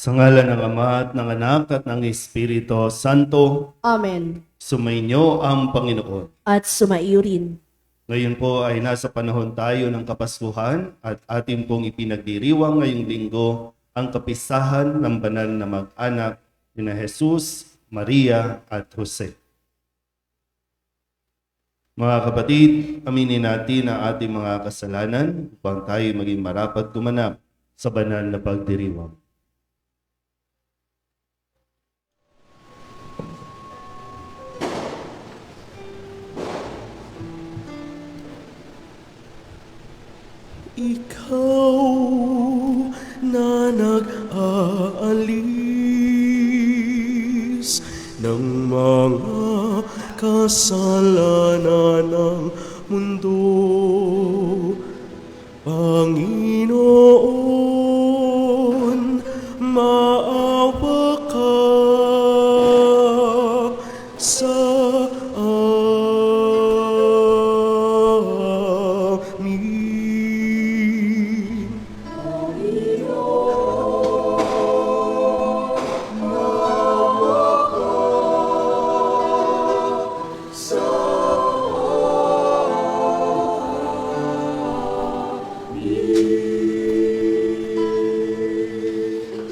Sa ngalan ng Ama at ng Anak at ng Espiritu Santo, Amen. sumainyo ang Panginoon. At sumaiyo rin. Ngayon po ay nasa panahon tayo ng Kapaskuhan at atin pong ipinagdiriwang ngayong linggo ang kapistahan ng banal na mag-anak ni Jesus, Maria at Jose. Mga kapatid, aminin natin ang ating mga kasalanan upang tayo maging marapat gumanap sa banal na pagdiriwang. Ikaw na nag-aalis ng mga kasalanan ng mundo, Panginoon, maawa ka sa amin.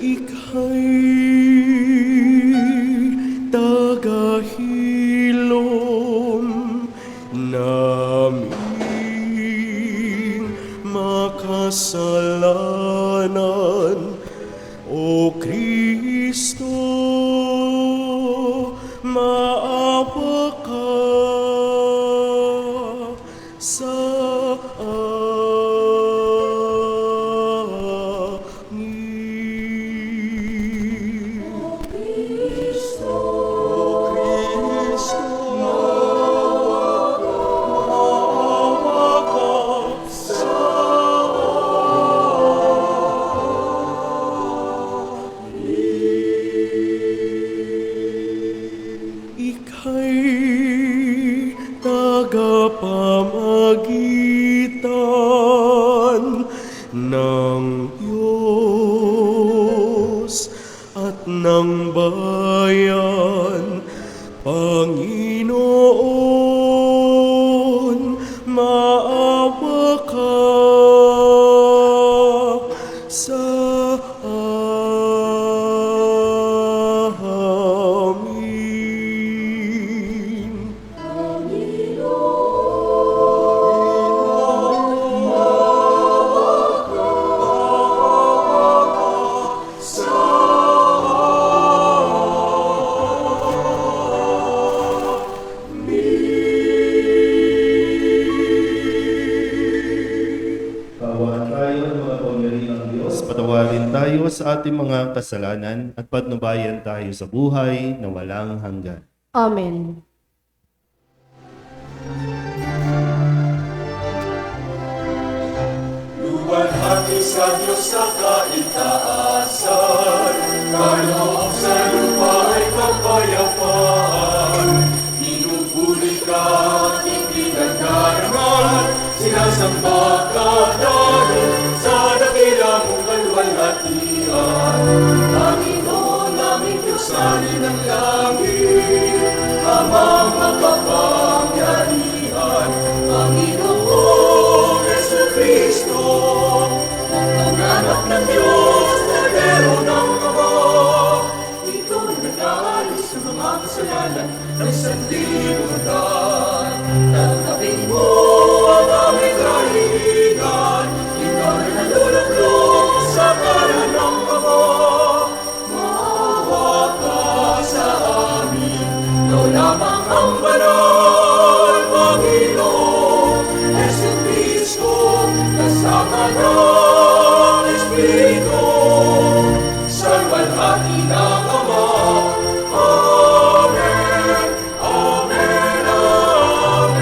Ika'y tagahilom naming makasalanan, O Kristo, maawa ka sa amin. Ika'y tagapamagitan ng Diyos at ng bayan, Panginoon, maawa ka sa amin. Patawarin tayo ng mga pangyarihang Diyos. Patawarin tayo sa ating mga kasalanan at patnubayan tayo sa buhay na walang hanggan. Amen. Luwalhati sa Diyos sa kaitaasan, kaloob sa lupa ay kapayapaan. Pinupuri ka at ipinagdarman, sinasamba ka dahil sa dakila mong kaluwalhatian. Panginoon naming Diyos ng langit, Amang makapangyarihan, Panginoon Yesu Kristo, ang anak ng Diyos, Kordero ng Ama. Ikaw ang nag-aalis sa mga kasalanan ng sanlibutan. Tanggapin mo ang aming kahilingan, ikaw na nalulublog sa kanan ng Ama. Maawa ka sa amin, ikaw lamang ang banal, Panginoon Yesu Kristo, kasama ng Espiritu, sa luwalhati ng Ama. Amen, amen, amen.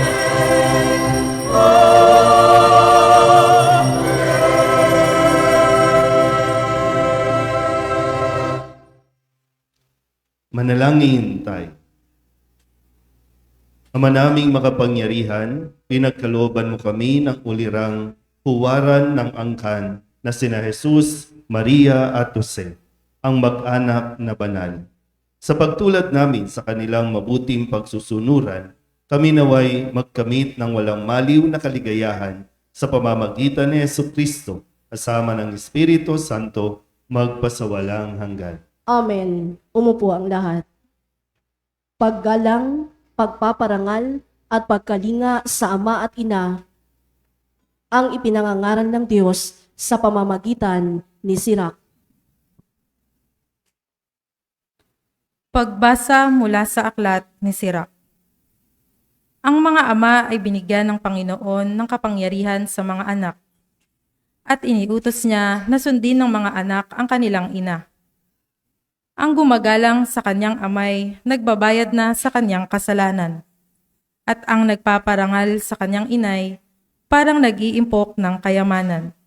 Manalangin tayo. Ama naming makapangyarihan, pinagkalooban mo kami ng ulirang huwaran ng angkan na sina Jesus, Maria at Jose. ang mag-anak na banal. Sa pagtulad namin sa kanilang mabuting pagsusunuran, kami naway magkamit ng walang maliw na kaligayahan sa pamamagitan ni Jesucristo kasama ng Espiritu Santo magpasawalang hanggan. Amen. Umupo ang lahat. Paggalang, pagpaparangal, at pagkalinga sa Ama at Ina ang ipinangangaral ng Diyos sa pamamagitan ni Sirach. Pagbasa mula sa aklat ni Sirach. Ang mga ama ay binigyan ng Panginoon ng kapangyarihan sa mga anak, at iniutos niya na sundin ng mga anak ang kanilang ina. Ang gumagalang sa kanyang amay, nagbabayad na sa kanyang kasalanan, at ang nagpaparangal sa kanyang inay, parang nag-iimpok ng kayamanan.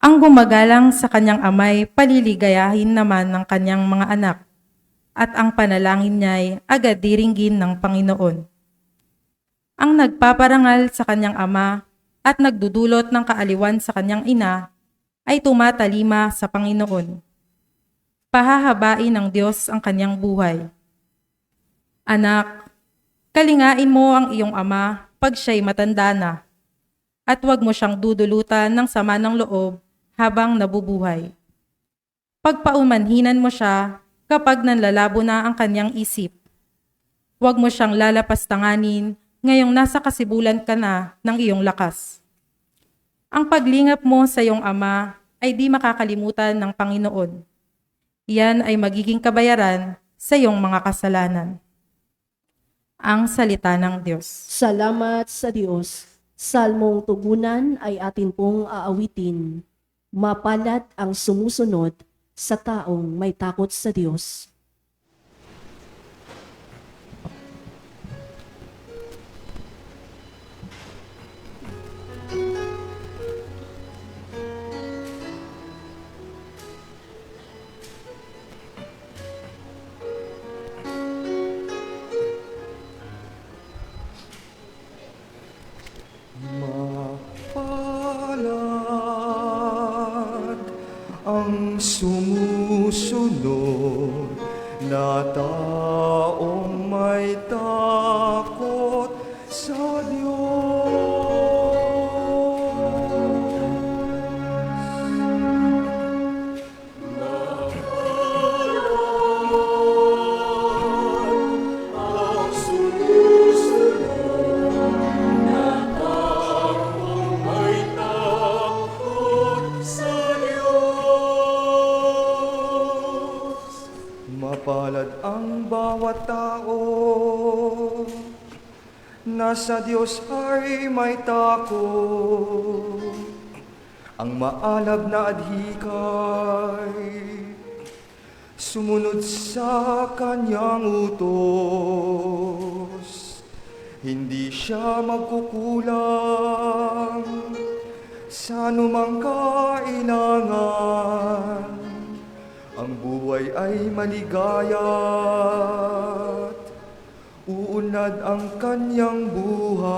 Ang gumagalang sa kanyang amay, paliligayahin naman ng kanyang mga anak, at ang panalangin niya'y agad diringgin ng Panginoon. Ang nagpaparangal sa kanyang ama at nagdudulot ng kaaliwan sa kanyang ina ay tumatalima sa Panginoon. Pahahabain ng Diyos ang kanyang buhay. Anak, kalingain mo ang iyong ama pag siya'y matanda na, at huwag mo siyang dudulutan ng sama ng loob habang nabubuhay. Pagpaumanhinan mo siya kapag nanlalabo na ang kanyang isip. Huwag mo siyang lalapastanganin ngayong nasa kasibulan ka na ng iyong lakas. Ang paglingap mo sa iyong ama ay di makakalimutan ng Panginoon. Iyan ay magiging kabayaran sa iyong mga kasalanan. Ang salita ng Diyos. Salamat sa Diyos. Salmong tugunan ay atin pong aawitin. Mapalad ang sumusunod sa taong may takot sa Diyos. Mapalad ang sumusunod na taong may takot sa Diyos. Ang sumusunod na taong may takot sa Diyos. Mapalad ang bawat tao na sa Diyos ay may takot. Ang maalab na adhikay sumunod sa kanyang utos. Hindi siya magkukulang sa anumang kailangan. Ang buhay ay maligaya't uunlad ang kanyang buhay.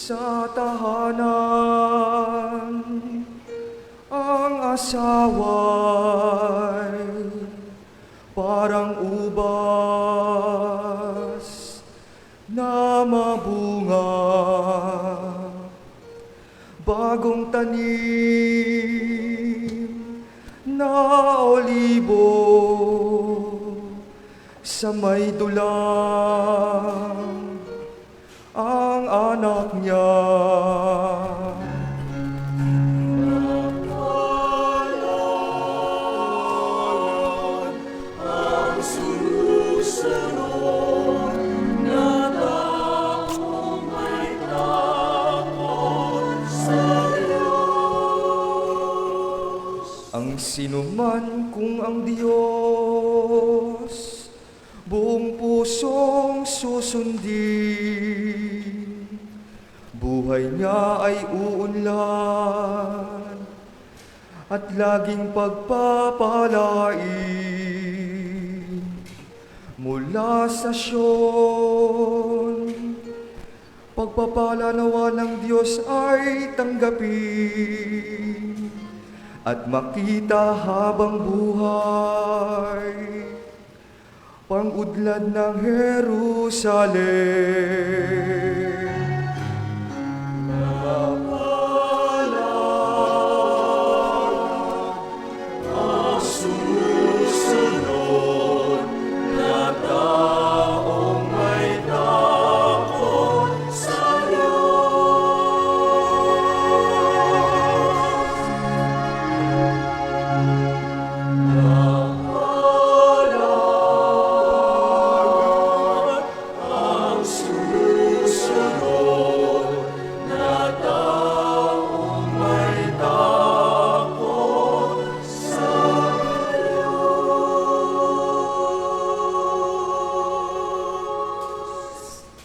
Sa tahanan, ang asawa'y parang ubas na mabunga, bagong tanim na olibo sa may dulang ang anak niya. Ang sumusunod na taong may takot sa Diyos. Ang sinuman kung ang Diyos buong pusong susundin, buhay niya ay uunlad at laging pagpapalain mula sa Siyon. Pagpapala nawa ng Diyos ay tanggapin at makita habang buhay pang-udlad ng Jerusalem.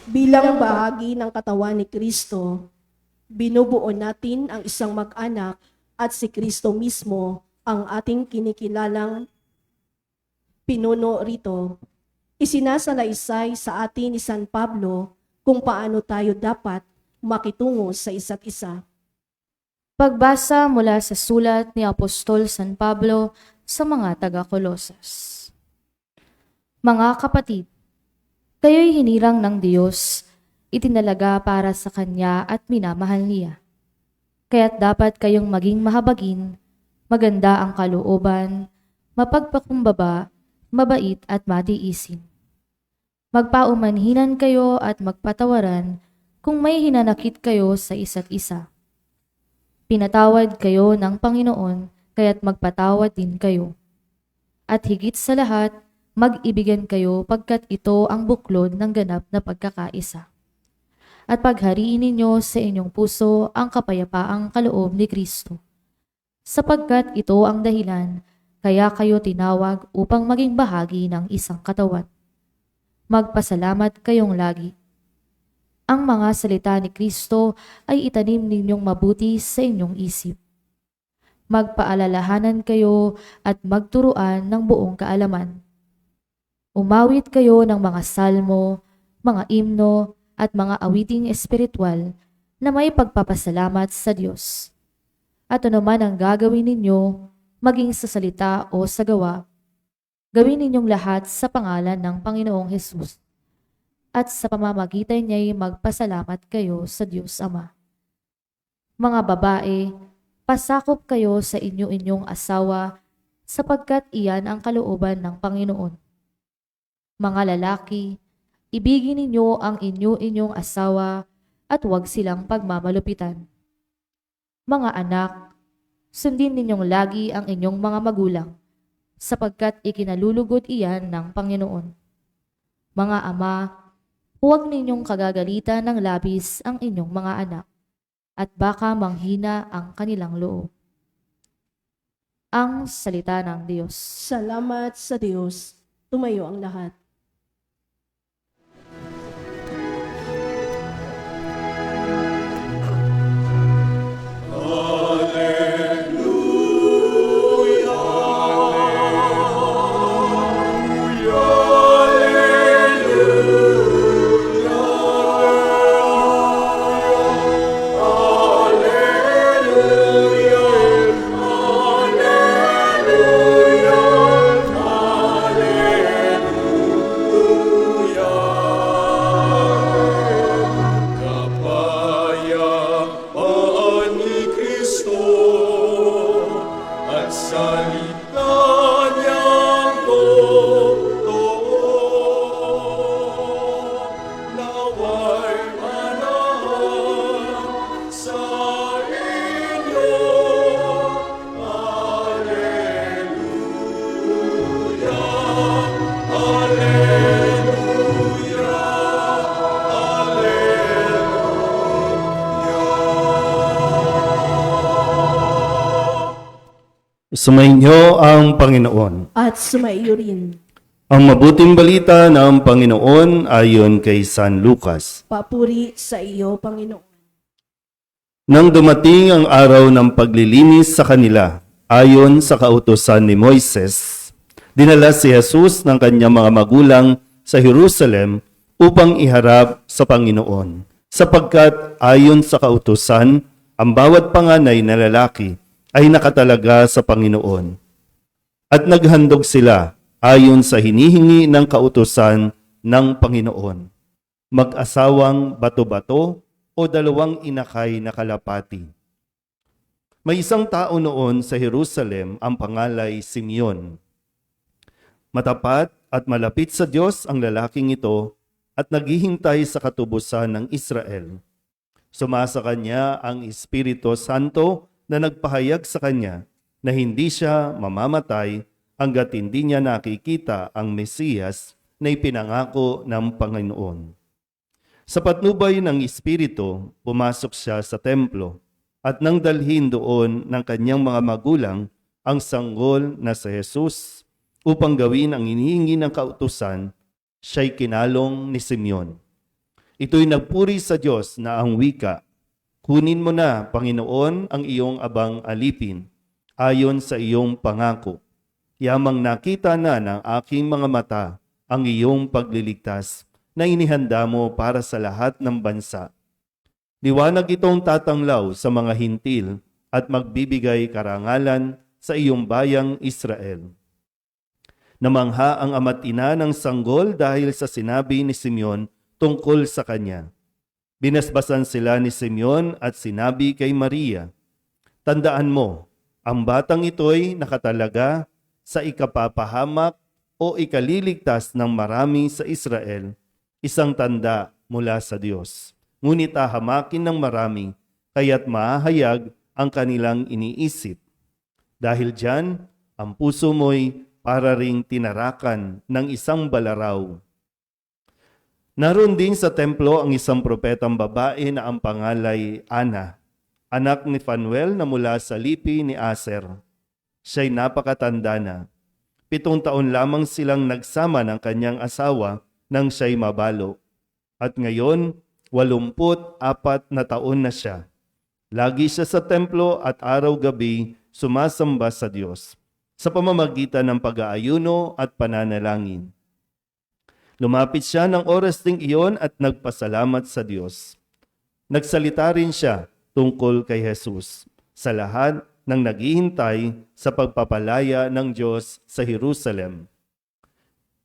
Bilang bahagi ng katawan ni Kristo, binubuo natin ang isang mag-anak at si Kristo mismo ang ating kinikilalang pinuno rito. Isinasalaysay sa atin ni San Pablo kung paano tayo dapat makitungo sa isa't isa. Pagbasa mula sa sulat ni Apostol San Pablo sa mga taga-Colosas. Mga kapatid, kayo'y hinirang ng Diyos, itinalaga para sa Kanya at minamahal niya. Kaya't dapat kayong maging mahabagin, maganda ang kalooban, mapagpakumbaba, mabait at matiisin. Magpaumanhinan kayo at magpatawaran kung may hinanakit kayo sa isa't isa. Pinatawad kayo ng Panginoon, kaya't magpatawad din kayo. At higit sa lahat, mag-ibigan kayo pagkat ito ang buklod ng ganap na pagkakaisa. At paghariin ninyo sa inyong puso ang kapayapaang kaloob ni Kristo. Sapagkat ito ang dahilan, kaya kayo tinawag upang maging bahagi ng isang katawan. Magpasalamat kayong lagi. Ang mga salita ni Kristo ay itanim ninyong mabuti sa inyong isip. Magpaalalahanan kayo at magturuan ng buong kaalaman. Umawit kayo ng mga salmo, mga imno, at mga awiting espiritual na may pagpapasalamat sa Diyos. At ano man ang gagawin ninyo, maging sa salita o sa gawa, gawin ninyong lahat sa pangalan ng Panginoong Hesus. At sa pamamagitan niya'y magpasalamat kayo sa Diyos Ama. Mga babae, pasakop kayo sa inyo-inyong asawa sapagkat iyan ang kalooban ng Panginoon. Mga lalaki, ibigin ninyo ang inyo-inyong asawa at huwag silang pagmamalupitan. Mga anak, sundin ninyong lagi ang inyong mga magulang sapagkat ikinalulugod iyan ng Panginoon. Mga ama, huwag ninyong kagagalitan ng labis ang inyong mga anak at baka manghina ang kanilang loob. Ang salita ng Diyos. Salamat sa Diyos. Tumayo ang lahat. Sumainyo ang Panginoon. At sumaiyo rin. Ang mabuting balita ng Panginoon ayon kay San Lucas. Papuri sa iyo, Panginoon. Nang dumating ang araw ng paglilinis sa kanila, ayon sa kautusan ni Moises, dinala si Jesus ng kanyang mga magulang sa Jerusalem upang iharap sa Panginoon. Sapagkat ayon sa kautusan, ang bawat panganay na lalaki ay nakatalaga sa Panginoon. At naghandog sila ayon sa hinihingi ng kautusan ng Panginoon. Mag-asawang bato-bato o dalawang inakay na kalapati. May isang tao noon sa Jerusalem ang pangalay Simeon. Matapat at malapit sa Diyos ang lalaking ito at naghihintay sa katubusan ng Israel. Sumasa kanya ang Espiritu Santo na nagpahayag sa kanya na hindi siya mamamatay hanggat hindi niya nakikita ang Mesiyas na ipinangako ng Panginoon. Sa patnubay ng Espiritu, pumasok siya sa templo at nang dalhin doon ng kanyang mga magulang ang sanggol na si Jesus upang gawin ang hinihingi ng kautusan, siya'y kinalong ni Simeon. Ito'y nagpuri sa Diyos na ang wika, "Kunin mo na, Panginoon, ang iyong abang alipin, ayon sa iyong pangako. Yamang nakita na ng aking mga mata ang iyong pagliligtas na inihanda mo para sa lahat ng bansa. Liwanag itong tatanglaw sa mga hintil at magbibigay karangalan sa iyong bayang Israel." Namangha ang ama't ina ng sanggol dahil sa sinabi ni Simeon tungkol sa kanya. Binasbasan sila ni Simeon at sinabi kay Maria, "Tandaan mo, ang batang ito'y nakatalaga sa ikapapahamak o ikaliligtas ng marami sa Israel, isang tanda mula sa Diyos. Ngunit hahamakin ng marami, kaya't mahahayag ang kanilang iniisip. Dahil diyan, ang puso mo'y para ring tinarakan ng isang balaraw." Naroon din sa templo ang isang propetang babae na ang pangalay Ana, anak ni Phanuel na mula sa lipi ni Aser. Siya'y napakatanda na. 7 taon lamang silang nagsama ng kanyang asawa nang siya'y mabalo. At ngayon, 84 na taon na siya. Lagi siya sa templo at araw-gabi sumasamba sa Diyos sa pamamagitan ng pag-aayuno at pananalangin. Lumapit siya ng oras ding iyon at nagpasalamat sa Diyos. Nagsalita rin siya tungkol kay Jesus sa lahat ng naghihintay sa pagpapalaya ng Diyos sa Jerusalem.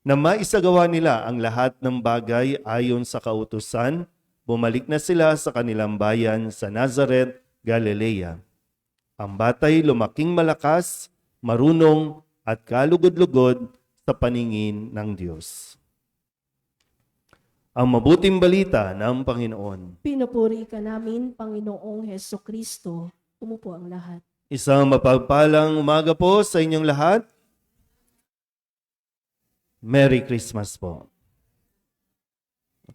Na maisagawa nila ang lahat ng bagay ayon sa kautusan, bumalik na sila sa kanilang bayan sa Nazareth, Galilea. Ang batay lumaking malakas, marunong at kalugod-lugod sa paningin ng Diyos. Ang mabuting balita ng Panginoon. Pinupuri ka namin, Panginoong Heso Kristo. Umupo ang lahat. Isang mapagpalang umaga po sa inyong lahat. Merry Christmas po.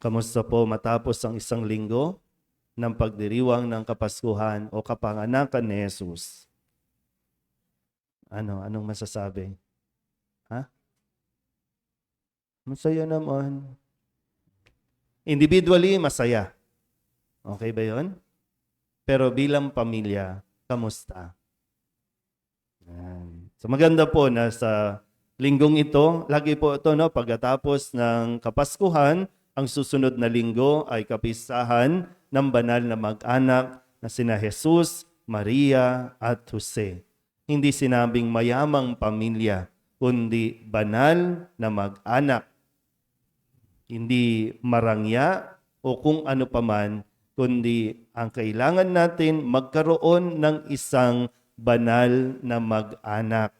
Kamusta po matapos ang isang linggo ng pagdiriwang ng Kapaskuhan o kapanganakan ni Jesus? Anong masasabi? Masaya naman. Individually, masaya. Okay ba yon? Pero bilang pamilya, kamusta? Yan. So maganda po na sa linggong ito, lagi po ito, no, pagkatapos ng Kapaskuhan, ang susunod na linggo ay kapistahan ng banal na mag-anak na sina Jesus, Maria at Jose. Hindi sinabing mayamang pamilya, kundi banal na mag-anak. Hindi marangya o kung ano paman, kundi ang kailangan natin magkaroon ng isang banal na mag-anak.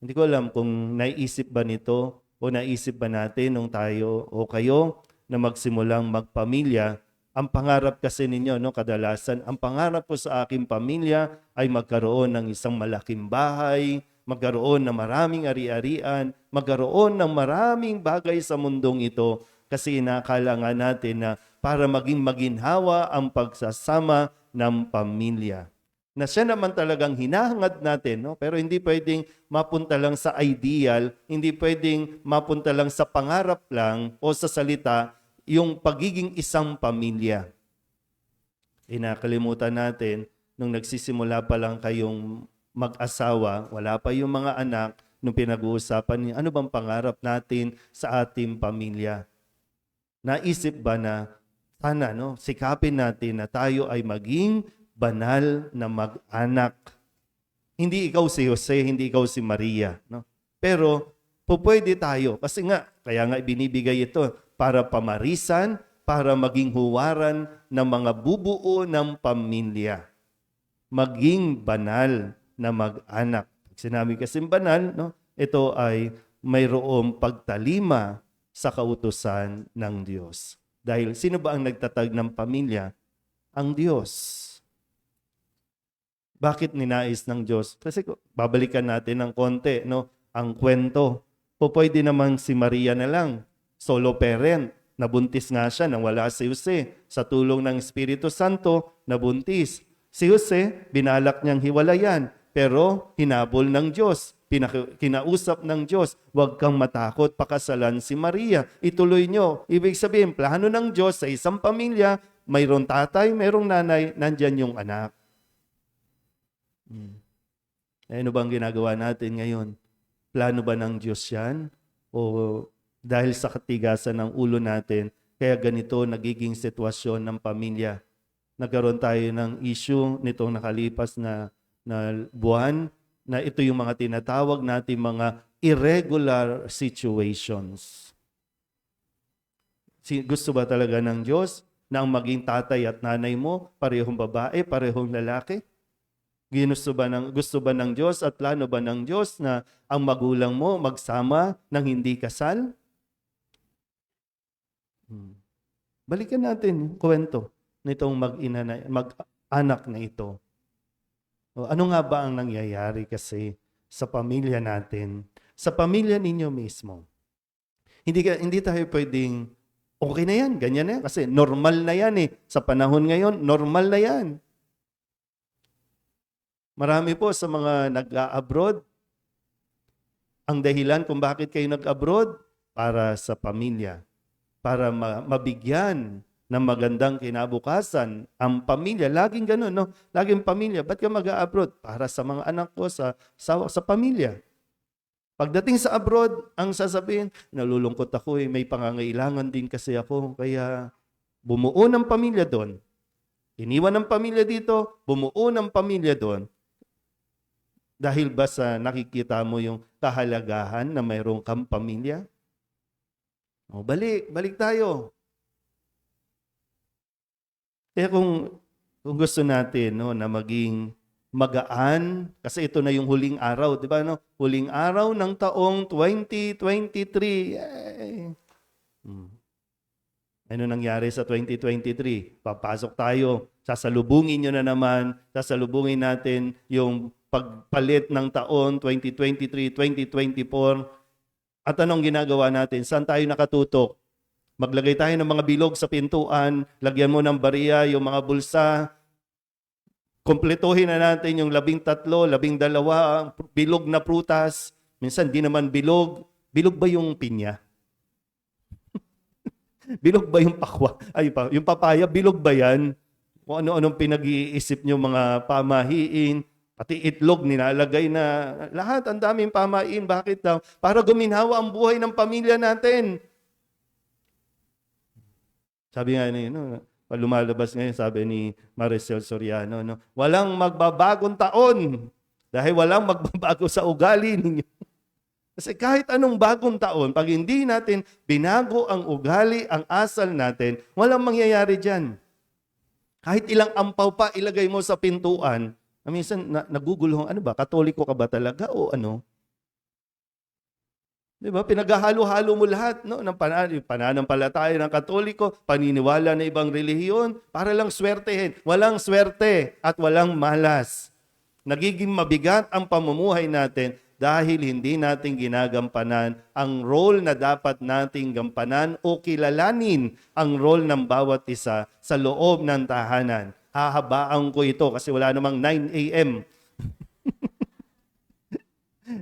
Hindi ko alam kung naisip ba nito o naisip ba natin nung tayo o kayo na magsimulang magpamilya. Ang pangarap kasi ninyo, no, kadalasan, ang pangarap ko sa aking pamilya ay magkaroon ng isang malaking bahay, magkaroon ng maraming ari-arian, magkaroon ng maraming bagay sa mundong ito kasi inakala nga natin na para maging maginhawa ang pagsasama ng pamilya. Na siya naman talagang hinahangad natin, no? Pero hindi pwedeng mapunta lang sa ideal, hindi pwedeng mapunta lang sa pangarap lang o sa salita yung pagiging isang pamilya. Nakalimutan natin, nung nagsisimula pa lang kayong mag-asawa, wala pa yung mga anak, nung pinag-uusapan niyo, ano bang pangarap natin sa ating pamilya? Naisip ba na sana sikapin natin na tayo ay maging banal na mag-anak? Hindi ikaw si Jose, hindi ikaw si Maria, no? Pero pwede tayo kasi kaya nga ibinibigay ito para pamarisan, para maging huwaran ng mga bubuo ng pamilya. Maging banal na mag-anak. Pag sinabi kasing banal, ito ay mayroong pagtalima sa kautusan ng Diyos. Dahil sino ba ang nagtatag ng pamilya? Ang Diyos. Bakit ninais ng Diyos? Kasi babalikan natin ng konti, ang kwento. Pwede naman si Maria na lang, solo parent. Nabuntis nga siya nang wala si Jose. Sa tulong ng Espiritu Santo, nabuntis. Si Jose, binalak niyang hiwalayan, pero hinabol ng Diyos. Kinausap ng Diyos, huwag kang matakot, pakasalan si Maria. Ituloy nyo. Ibig sabihin, plano ng Diyos sa isang pamilya, mayroong tatay, mayroong nanay, nandyan yung anak. Ano bang ginagawa natin ngayon? Plano ba ng Diyos yan? O dahil sa katigasan ng ulo natin, kaya ganito nagiging sitwasyon ng pamilya? Nagkaroon tayo ng issue nitong nakalipas na buwan, na ito yung mga tinatawag natin mga irregular situations. Gusto ba talaga ng Diyos na ang maging tatay at nanay mo, parehong babae, parehong lalaki? Gusto ba ng Diyos at plano ba ng Diyos na ang magulang mo magsama ng hindi kasal? Balikan natin yung kwento nitong mag-anak na ito. Ano nga ba ang nangyayari kasi sa pamilya natin, sa pamilya ninyo mismo? Hindi tayo pwedeng, okay na yan, ganyan na yan, kasi normal na yan eh. Sa panahon ngayon, normal na yan. Marami po sa mga nag-abroad, ang dahilan kung bakit kayo nag-abroad, para sa pamilya, para mabigyan ng magandang kinabukasan ang pamilya. Laging ganun, Laging pamilya. Ba't ka mag-abroad? Para sa mga anak ko, sa pamilya. Pagdating sa abroad, ang sasabihin, nalulungkot ako may pangangailangan din kasi ako, kaya bumuo ng pamilya doon. Iniwan ng pamilya dito, bumuo ng pamilya doon. Dahil ba sa nakikita mo yung kahalagahan na mayroong kang pamilya? Balik tayo. Kaya kung gusto natin na maging magaan, kasi ito na yung huling araw, di ba? Huling araw ng taong 2023. Yay! Ano nangyari sa 2023? Papasok tayo, sasalubungin nyo na naman, sasalubungin natin yung pagpalit ng taon 2023, 2024. At anong ginagawa natin? Saan tayo nakatutok? Maglagay tayo ng mga bilog sa pintuan, lagyan mo ng bariya yung mga bulsa, kumpletuhin na natin yung 13, 12 bilog na prutas. Minsan di naman bilog. Bilog ba yung pinya? Bilog ba yung pakwa? Yung papaya, bilog ba yan? Kung ano-anong pinag-iisip nyo mga pamahiin, pati itlog nilalagay na lahat, ang daming pamahiin. Bakit daw? Para guminhawa ang buhay ng pamilya natin. Sabi nga lumalabas ngayon, sabi ni Maricel Soriano, walang magbabagong taon dahil walang magbabago sa ugali ninyo. Kasi kahit anong bagong taon, pag hindi natin binago ang ugali, ang asal natin, walang mangyayari dyan. Kahit ilang ampaw pa ilagay mo sa pintuan, minsan naguguluhan, Katoliko ka ba talaga o ano? Diba? Pinaghahalo-halo mo lahat ng pananampalataya ng Katoliko, paniniwala na ibang relihiyon, para lang swertehin. Walang swerte at walang malas. Nagiging mabigat ang pamumuhay natin dahil hindi natin ginagampanan ang role na dapat nating gampanan o kilalanin ang role ng bawat isa sa loob ng tahanan. Hahabaan ko ito kasi wala namang 9 a.m.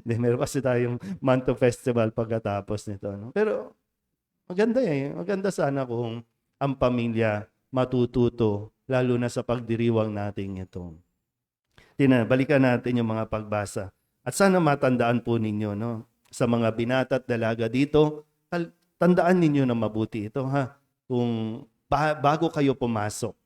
Meron kasi tayong Manto Festival pagkatapos nito. Pero maganda Maganda sana kung ang pamilya matututo lalo na sa pagdiriwang natin ito. Balikan natin yung mga pagbasa. At sana matandaan po ninyo, no? Sa mga binata at dalaga dito, tandaan ninyo na mabuti ito, ha? Kung bago kayo pumasok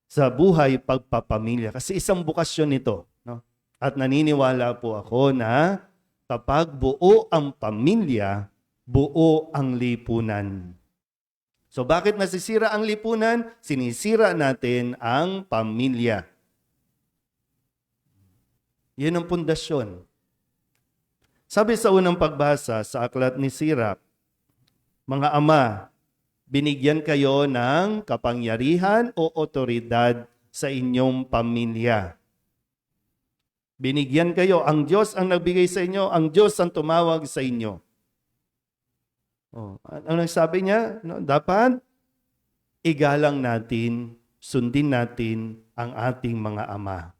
sa buhay pagpapamilya. Kasi isang bukasyon ito, no? At naniniwala po ako na kapag buo ang pamilya, buo ang lipunan. So bakit nasisira ang lipunan? Sinisira natin ang pamilya. Yan ang pundasyon. Sabi sa unang pagbasa sa aklat ni Sirach, mga ama, binigyan kayo ng kapangyarihan o otoridad sa inyong pamilya. Binigyan kayo, ang Diyos ang nagbigay sa inyo, ang Diyos ang tumawag sa inyo. Ano nagsabi niya? No, dapat igalang natin, sundin natin ang ating mga ama.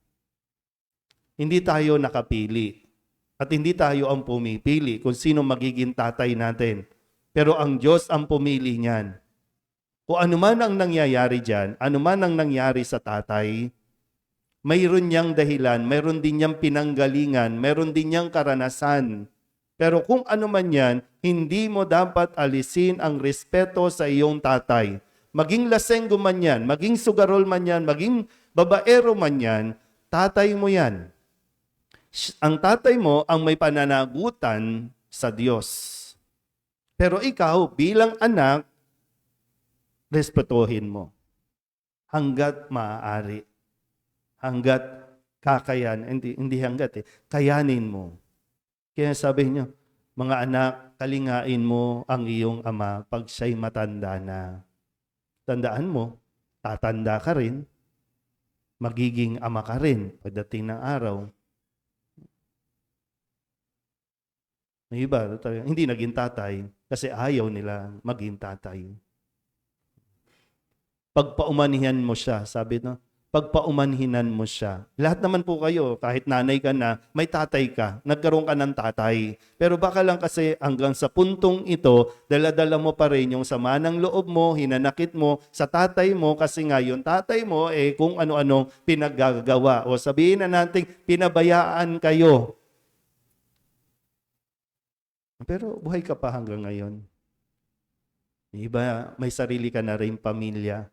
Hindi tayo nakapili at hindi tayo ang pumipili kung sino magiging tatay natin. Pero ang Diyos ang pumili niyan. Kung ano man ang nangyayari dyan, ano man ang nangyari sa tatay, mayroon niyang dahilan, mayroon din niyang pinanggalingan, mayroon din niyang karanasan. Pero kung ano man yan, hindi mo dapat alisin ang respeto sa iyong tatay. Maging lasenggo man yan, maging sugarol man yan, maging babaero man yan, tatay mo yan. Ang tatay mo ang may pananagutan sa Diyos. Pero ikaw bilang anak, respetuhin mo. Hanggat maaari. Hanggat kakayan. Hindi hanggat kayanin mo. Kaya sabi niyo, mga anak, kalingain mo ang iyong ama pag siya'y matanda na. Tandaan mo, tatanda ka rin. Magiging ama ka rin pagdating ng araw. May iba, hindi naging tatay kasi ayaw nila maging tatay. Pagpaumanihan mo siya, sabi no, pagpaumanhinan mo siya. Lahat naman po kayo, kahit nanay ka na, may tatay ka, nagkaroon ka ng tatay. Pero baka lang kasi hanggang sa puntong ito, dala-dala mo pa rin yung sama ng loob mo, hinanakit mo sa tatay mo kasi nga yung tatay mo kung ano-ano pinaggagawa. O sabihin na natin, pinabayaan kayo. Pero buhay ka pa hanggang ngayon. Iba, may sarili ka na rin pamilya.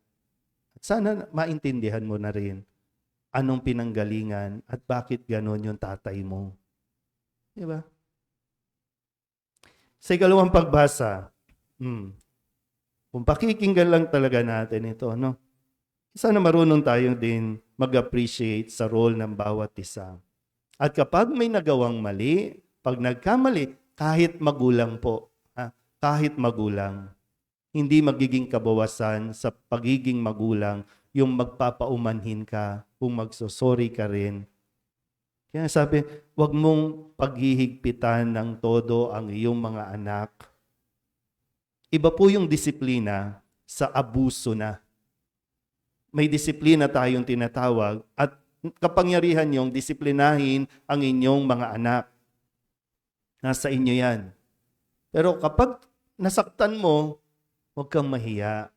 At sana maintindihan mo na rin anong pinanggalingan at bakit ganon yung tatay mo. Diba? Sa ikalawang pagbasa, kung pakikinggan lang talaga natin ito, no? Sana marunong tayong din mag-appreciate sa role ng bawat isa. At kapag may nagawang mali, pag nagkamali, kahit magulang po, kahit magulang, hindi magiging kabawasan sa pagiging magulang yung magpapaumanhin ka, kung magsosorry ka rin. Kaya sabi, wag mong paghihigpitan ng todo ang iyong mga anak. Iba po yung disiplina sa abuso na. May disiplina tayong tinatawag at kapangyarihan yung disiplinahin ang inyong mga anak. Nasa inyo yan. Pero kapag nasaktan mo, huwag kang mahiya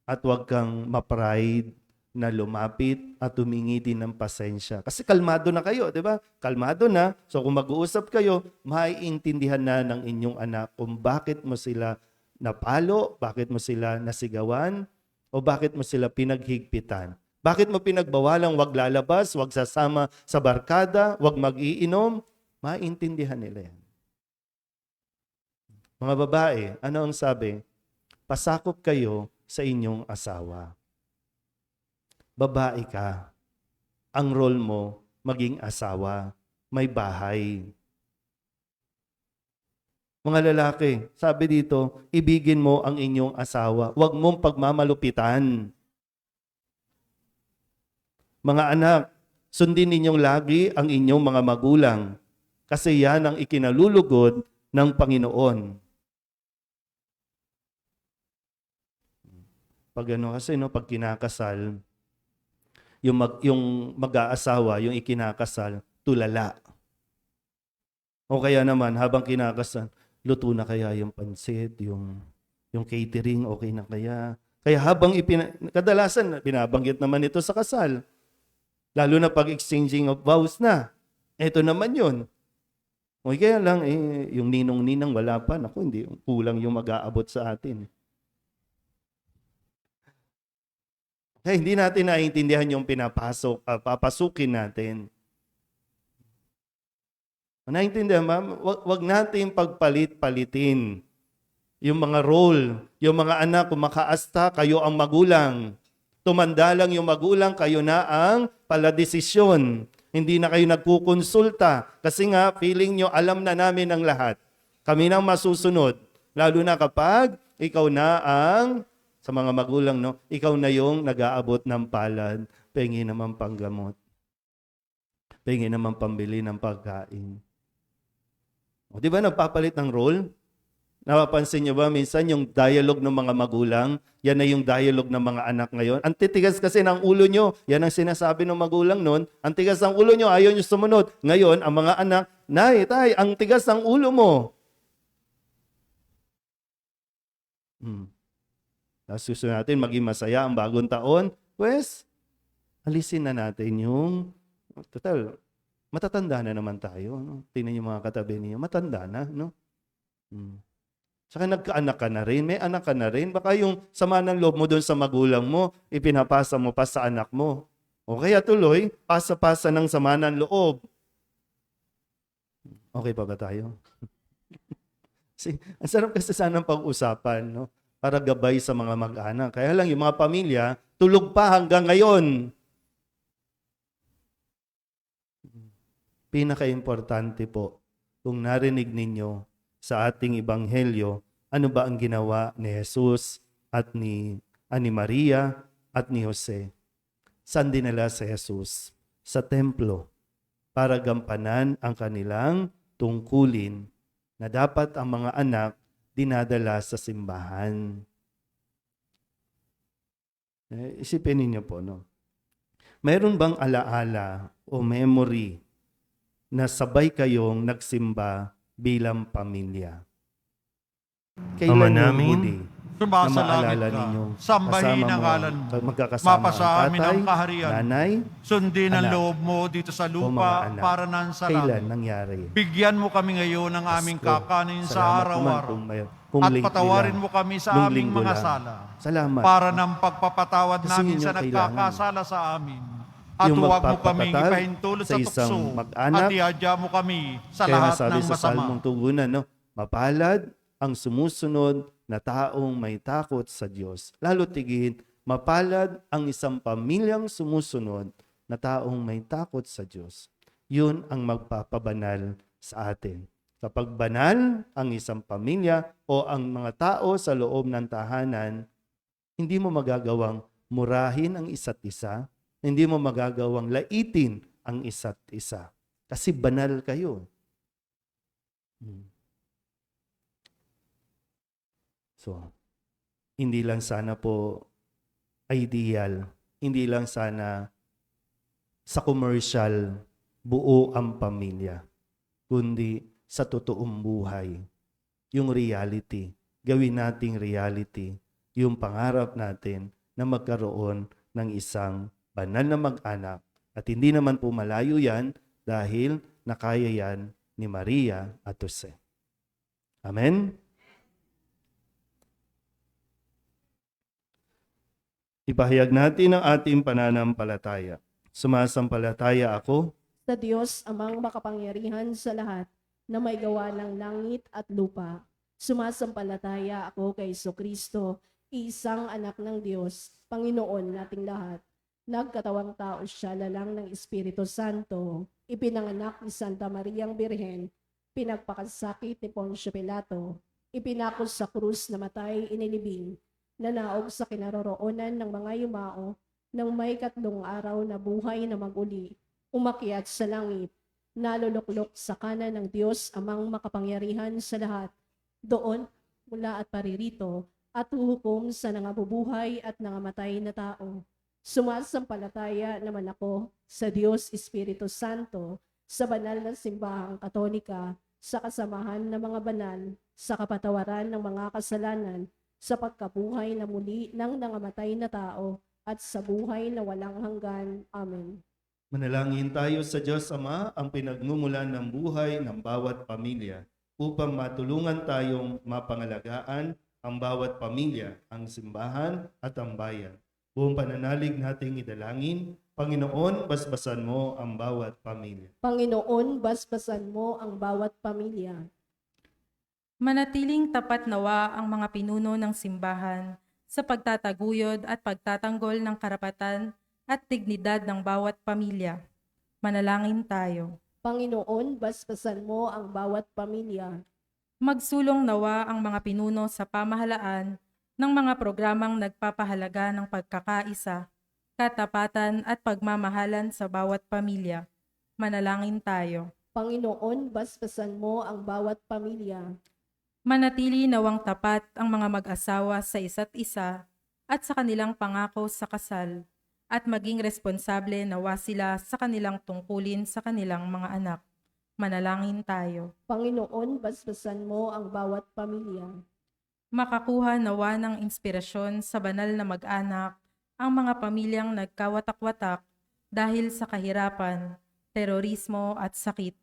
at huwag kang ma-pride na lumapit at humingi din ng pasensya. Kasi kalmado na kayo, di ba? Kalmado na. So kung mag-uusap kayo, maiintindihan na ng inyong anak kung bakit mo sila napalo, bakit mo sila nasigawan, o bakit mo sila pinaghigpitan. Bakit mo pinagbawalang wag lalabas, wag sasama sa barkada, wag mag-iinom? Maintindihan nila yan. Mga babae, ano ang sabi? Pasakop kayo sa inyong asawa. Babae ka. Ang role mo, maging asawa. May bahay. Mga lalaki, sabi dito, ibigin mo ang inyong asawa. Huwag mong pagmamalupitan. Mga anak, sundin ninyong lagi ang inyong mga magulang. Kasi yan ang ikinalulugod ng Panginoon. Pag kasi, pag kinakasal, yung mag-aasawa, yung ikinakasal, tulala. O kaya naman, habang kinakasal, luto na kaya yung pansit, yung catering, okay na kaya? Kaya kadalasan, binabanggit naman ito sa kasal. Lalo na pag exchanging of vows na. Ito naman yun. O kaya lang, yung ninong-ninang wala pa. Naku, hindi, kulang yung mag-aabot sa atin. Kaya hindi natin naiintindihan yung papasukin natin. Naiintindihan, ma'am? Wag natin pagpalit-palitin yung mga role. Yung mga anak, kung makaasta, kayo ang magulang. Tumanda lang yung magulang, kayo na ang paladesisyon. Hindi na kayo nagkukonsulta. Kasi nga, feeling nyo, alam na namin ang lahat. Kami nang masusunod. Lalo na kapag ikaw na ang, sa mga magulang, no? Ikaw na yung nag-aabot ng palad. Pengi naman panggamot. Pengi naman pambili ng pagkain. O, di ba nagpapalit ng role? Napapansin niyo ba minsan yung dialogue ng mga magulang, yan na yung dialogue ng mga anak ngayon. Ang titigas kasi ng ulo nyo, yan ang sinasabi ng magulang noon, ang tigas ng ulo nyo, ayaw nyo sumunod. Ngayon, ang mga anak, nay, tay, ang tigas ng ulo mo. Tapos gusto natin maging masaya ang bagong taon, pues, alisin na natin yung, total, matatanda na naman tayo. No? Tingnan yung mga katabi niyo, matanda na, no? Saka nagkaanak ka na rin, may anak ka na rin. Baka yung sama ng loob mo doon sa magulang mo, ipinapasa mo pa sa anak mo. O kaya tuloy, pasa-pasa ng sama ng loob. Okay pa ba tayo? Ang sarap kasi sanang pag-usapan, no? Para gabay sa mga mag-anak. Kaya lang yung mga pamilya, tulog pa hanggang ngayon. Pinaka-importante po, kung narinig ninyo sa ating ebanghelyo, ano ba ang ginawa ni Jesus at ni Maria at ni Jose? Saan dinala si Jesus? Sa templo para gampanan ang kanilang tungkulin na dapat ang mga anak dinadala sa simbahan. Isipin ninyo po, no? Mayroon bang alaala o memory na sabay kayong nagsimba bilang pamilya? Kailan yung huli na maalala ninyo sambahin ang ngalan mo, magkakasama mapasa ang amin ang tatay, kaharian, nanay, sundin ang anak, loob mo dito sa o mga lupa anak? para nan sa Kailan langit. nangyari? Bigyan mo kami ngayon ng aming Pasko. kakanin sa Salamat araw-araw. naman kung At linggo patawarin lang. mo kami sa Nung aming linggo mga lang. sala. Salamat. Para ng pagpapatawad Kasi namin yun sa yung kailangan. nagkakasala sa amin. At Yung huwag mo kaming magpapatag ipahintulot sa sa isang tukso. mag-anak. At iadya mo kami sa Kaya lahat sabi ng sa masama. Salmong Tugunan, no? Mapalad ang sumusunod na taong may takot sa Diyos. Lalo tigit, mapalad ang isang pamilyang sumusunod na taong may takot sa Diyos. Yun ang magpapabanal sa atin. Kapag banal ang isang pamilya o ang mga tao sa loob ng tahanan, hindi mo magagawang murahin ang isa't isa, hindi mo magagawang laitin ang isa't isa. Kasi banal kayo. So, hindi lang sana po ideal, hindi lang sana sa commercial buo ang pamilya, kundi sa totoong buhay. Yung reality, gawin nating reality, yung pangarap natin na magkaroon ng isang banal na mag-anak. At hindi naman po malayo yan dahil nakaya yan ni Maria at Jose. Amen? Ipahayag natin ang ating pananampalataya. Sumasampalataya ako Sa Diyos amang makapangyarihan sa lahat na may gawa ng langit at lupa. Sumasampalataya ako kay Kristo, isang anak ng Diyos, Panginoon nating lahat. Nagkatawang tao siya lalang ng Espiritu Santo, ipinanganak ni Santa Mariang Birhen, pinagpakasakit ni Poncio Pilato, ipinakos sa krus na matay inilibing, nanaog sa kinaroroonan ng mga yumao, nang may 3 araw na buhay na maguli, umakyat sa langit, naluluklok sa kanan ng Diyos amang makapangyarihan sa lahat, doon mula at paririto, at huhukom sa nangabubuhay at nangamatay na tao. Sumasampalataya naman ako sa Diyos Espiritu Santo, sa banal na simbahang Katonika, sa kasamahan ng mga banal, sa kapatawaran ng mga kasalanan, sa pagkabuhay na muli ng nangamatay na tao at sa buhay na walang hanggan. Amen. Manalangin tayo sa Diyos Ama ang pinagmumulan ng buhay ng bawat pamilya upang matulungan tayong mapangalagaan ang bawat pamilya, ang simbahan at ang bayan. Buong pananalig nating idalangin, Panginoon, basbasan mo ang bawat pamilya. Panginoon, basbasan mo ang bawat pamilya. Manatiling tapat nawa ang mga pinuno ng simbahan sa pagtataguyod at pagtatanggol ng karapatan at dignidad ng bawat pamilya. Manalangin tayo. Panginoon, basbasan mo ang bawat pamilya. Magsulong nawa ang mga pinuno sa pamahalaan ng mga programang nagpapahalaga ng pagkakaisa, katapatan at pagmamahalan sa bawat pamilya. Manalangin tayo. Panginoon, basbasan mo ang bawat pamilya. Manatili nawang tapat ang mga mag-asawa sa isa't isa at sa kanilang pangako sa kasal, at maging responsable nawa sila sa kanilang tungkulin sa kanilang mga anak. Manalangin tayo. Panginoon, basbasan mo ang bawat pamilya. Makakuha nawa ng inspirasyon sa banal na mag-anak ang mga pamilyang nagkawatak-watak dahil sa kahirapan, terorismo at sakit.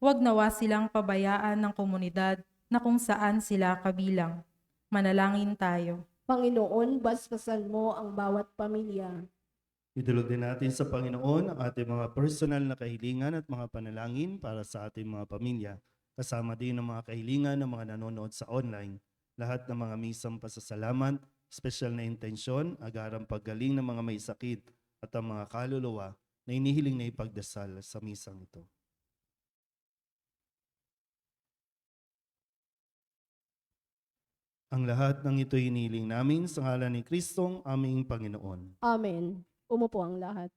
Huwag nawa silang pabayaan ng komunidad na kung saan sila kabilang. Manalangin tayo. Panginoon, basbasan mo ang bawat pamilya. Idulog din natin sa Panginoon ang ating mga personal na kahilingan at mga panalangin para sa ating mga pamilya. Kasama din ang mga kahilingan ng mga nanonood sa online. Lahat ng mga misang pasasalamat, special na intensyon, agarang paggaling ng mga may sakit at ang mga kaluluwa na inihiling na ipagdasal sa misang ito. Ang lahat ng ito hiniling namin sa ngalan ni Kristong aming Panginoon. Amen. Umupo ang lahat.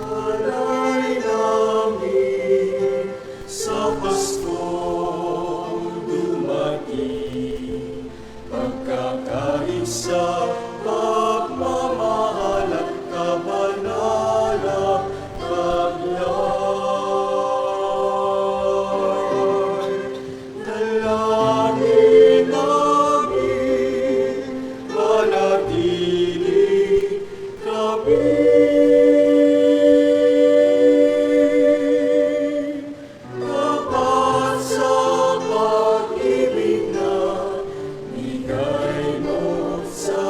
Alay namin sa Paskong dumating, pagkakaisa, pagmamahal at kabanalang taglay. Dalangin namin, manatili kami. Tapat sa pag-ibig na bigay mo sa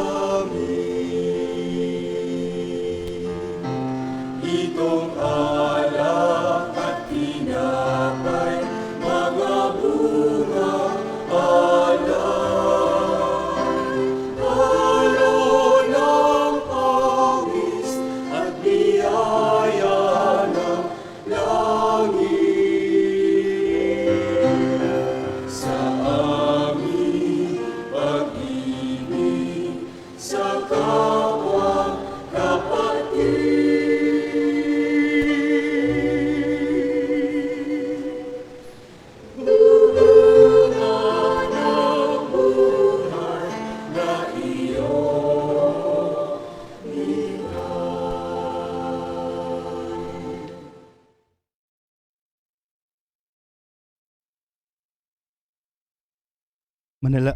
amin. Itong alak at tinapay, mga bunga alay. Halo ng pawis at biyaya ng langit. Sa aming pag-ibig sa kapwa kapatid. Bunga ng buhay na iyong bigay. Manala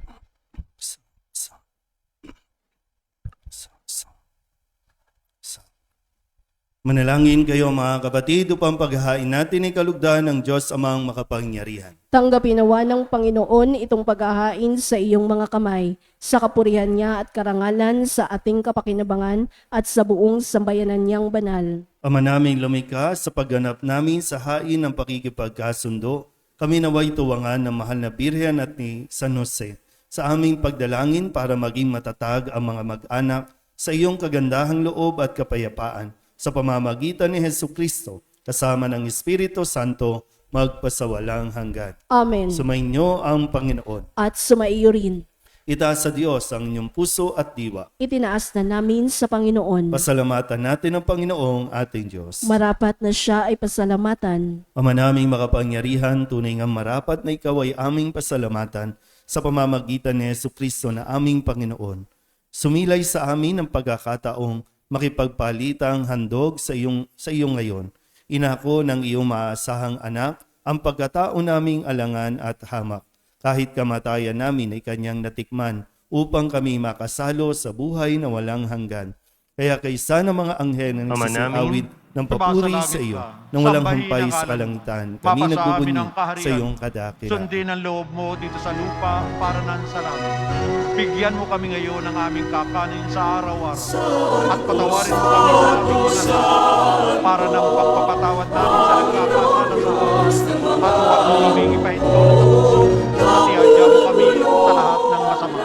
Manalangin kayo mga kapatid upang paghahain natin ay kalugdan ng Diyos amang makapangyarihan. Tanggapin nawa ng Panginoon itong paghahain sa iyong mga kamay, sa kapurihan niya at karangalan sa ating kapakinabangan at sa buong sambayanan niyang banal. Ama naming lumikha, sa pagganap namin sa hain ng pakikipagkasundo, kami naway tuwangan ng mahal na Birhen at ni San Jose sa aming pagdalangin para maging matatag ang mga mag-anak sa iyong kagandahang loob at kapayapaan sa pamamagitan ni Hesukristo kasama ng Espiritu Santo magpasawalang hanggan. Amen. Sumainyo ang Panginoon. At sumaiyo rin. Itaas sa Diyos ang inyong puso at diwa. Itinaas na namin sa Panginoon. Pasalamatan natin ang Panginoong ating Diyos. Marapat na siya ay pasalamatan. Ama naming makapangyarihan, tunay nga marapat na ikaw ay aming pasalamatan sa pamamagitan ni Jesucristo na aming Panginoon. Sumilay sa amin ang pagkakataong makipagpalitang handog sa iyo ngayon. Inako ng iyong maasahang anak ang pagkatao naming alangan at hamak. Kahit kamatayan namin ay kanyang natikman upang kami makasalo sa buhay na walang hanggan. Kaya kaysa ng mga anghel na Ama nagsisiawid namin, ng papuri sa iyo, nang walang Sambahin humpay ang sa ngalan mo. kalangitan, kami Mapasa amin nagbubunyi ang kaharian. sa iyong kadakilaan. Sundin ang loob mo dito sa lupa para nang sa langit. Bigyan mo kami ngayon ng aming kakanin sa araw-araw. At patawarin mo kami sa aming mga sala para nang pagpapatawad namin sa nagkakasala sa amin. At huwag mo kaming ipahintulot sa puso at ihadya mo kami sa lahat ng masama.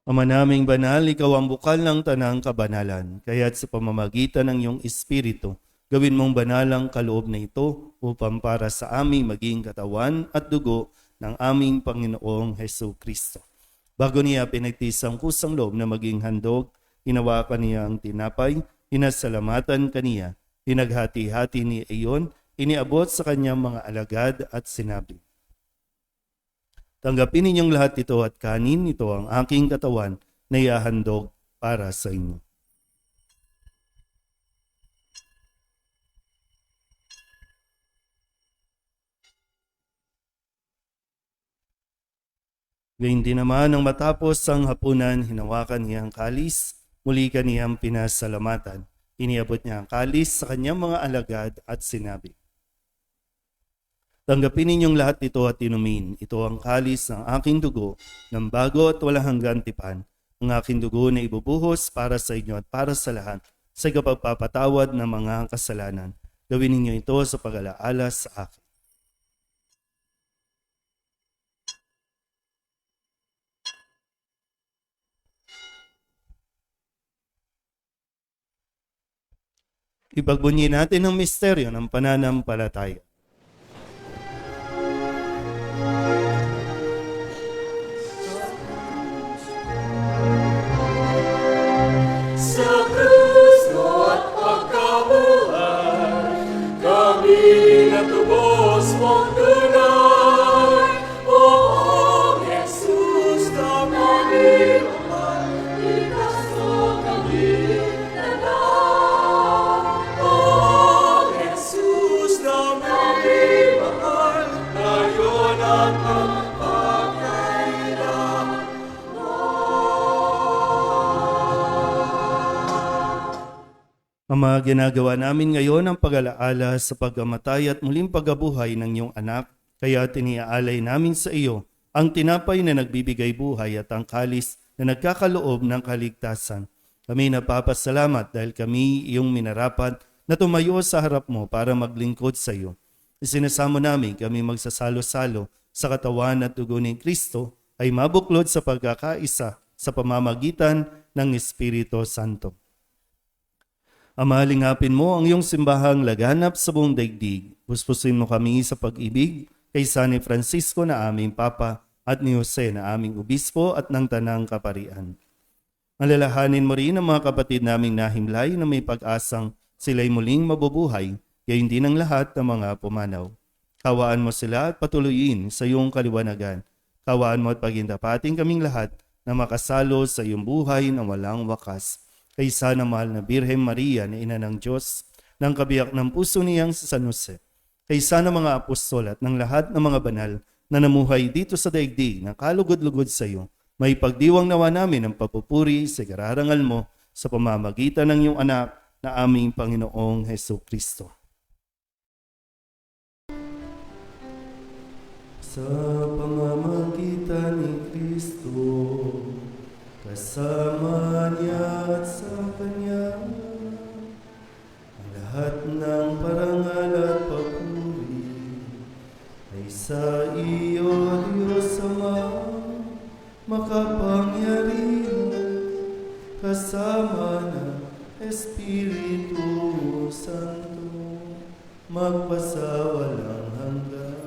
Ama naming banal, ikaw ang bukal ng tanang kabanalan. Kaya't sa pamamagitan ng iyong Espiritu, gawin mong banal ang kaloob na ito upang para sa aming maging katawan at dugo ng aming Panginoong Hesu Kristo. Bago niya pinagtisang kusang loob na maging handog, hinawakan niya ang tinapay, inasalamatan kaniya, pinaghati-hati ni iyon, iniabot sa kanyang mga alagad at sinabi, tanggapin ninyong lahat ito at kanin, ito ang aking katawan na iahandog para sa inyo. Gayun din naman nang matapos ang hapunan, hinawakan niya ang kalis, muli kaniyang pinasalamatan. Iniabot niya ang kalis sa kanyang mga alagad at sinabi, tanggapin ninyong lahat ito at inumin. Ito ang kalis ng aking dugo, ng bago at walang hanggang tipan. Ang aking dugo na ibubuhos para sa inyo at para sa lahat sa kapagpapatawad ng mga kasalanan. Gawin ninyo ito sa pag-alaala sa akin. Ipagbunyi natin ang misteryo ng pananampalataya. Sa krus mo at pagkabuhay, kami natubos mong tunay. O Jesus, kami mahal, ikas mo kami nanay. O Jesus, kami mahal, ngayon at magpapakailan. Ama, ginagawa namin ngayon ang pag-alaala sa pagkamatay at muling pagkabuhay ng iyong anak, kaya tiniaalay namin sa iyo ang tinapay na nagbibigay buhay at ang kalis na nagkakaloob ng kaligtasan. Kami napapasalamat dahil kami iyong minarapat na tumayo sa harap mo para maglingkod sa iyo. Isinasamo namin kami magsasalo-salo sa katawan at dugo ni Kristo ay mabuklod sa pagkakaisa sa pamamagitan ng Espiritu Santo. Ama, lingapin mo ang iyong simbahang laganap sa buong daigdig. Puspusin mo kami sa pag-ibig kay San Francisco na aming Papa at ni Jose na aming Obispo at ng Tanang Kaparian. Alalahanin mo rin ang mga kapatid naming nahimlay na may pag-asang sila'y muling mabubuhay, gayon din ang lahat ng mga pumanaw. Kawaan mo sila at patuloyin sa iyong kaliwanagan. Kawaan mo at pagindapating kaming lahat na makasalo sa iyong buhay na walang wakas. Kaysa na mahal na Birhen Maria na ina ng Diyos, ng kabiyak ng puso niyang si San Jose, kaysa ng mga apostol at ng lahat ng mga banal na namuhay dito sa daigdig na kalugod-lugod sa iyo, may pagdiwang nawa namin ang papupuri sa kararangal mo sa pamamagitan ng iyong anak na aming Panginoong Hesu Kristo. Sa pamamagitan ni Kristo, Kristo, kasama niya at sa Kanya, ang lahat ng parangal at papuri ay sa iyo, Diyos Ama, makapangyarihan, kasama ng Espiritu Santo, magpasawalang hanggan.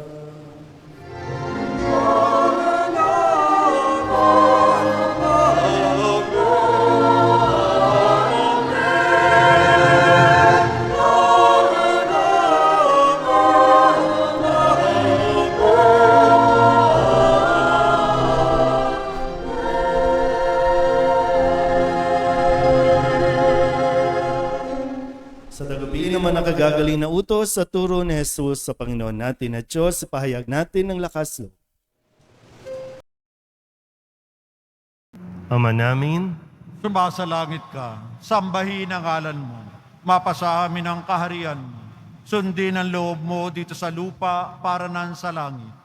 Sa tagabi naman nakagagaling na utos sa turo ni Jesus sa Panginoon natin at Diyos, pahayag natin ng lakas loob. Ama namin, Sumasalangit ka, sambahin ang ngalan mo, mapasa amin ang kaharian mo, sundin ang loob mo dito sa lupa para nan sa langit.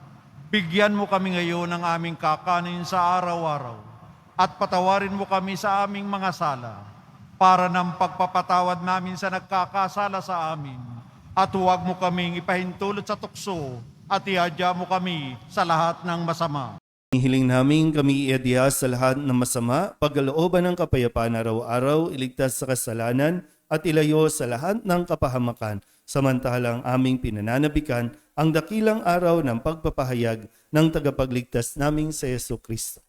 Bigyan mo kami ngayon ng aming kakanin sa araw-araw, at patawarin mo kami sa aming mga sala, para ng pagpapatawad namin sa nagkakasala sa amin, at huwag mo kaming ipahintulot sa tukso, at iadya mo kami sa lahat ng masama. hiling namin kami iadya sa lahat ng masama, pagkalooban ng kapayapaan araw-araw, iligtas sa kasalanan, at ilayo sa lahat ng kapahamakan, samantalang aming pinananabikan ang dakilang araw ng pagpapahayag ng tagapagligtas naming sa Yesu Kristo.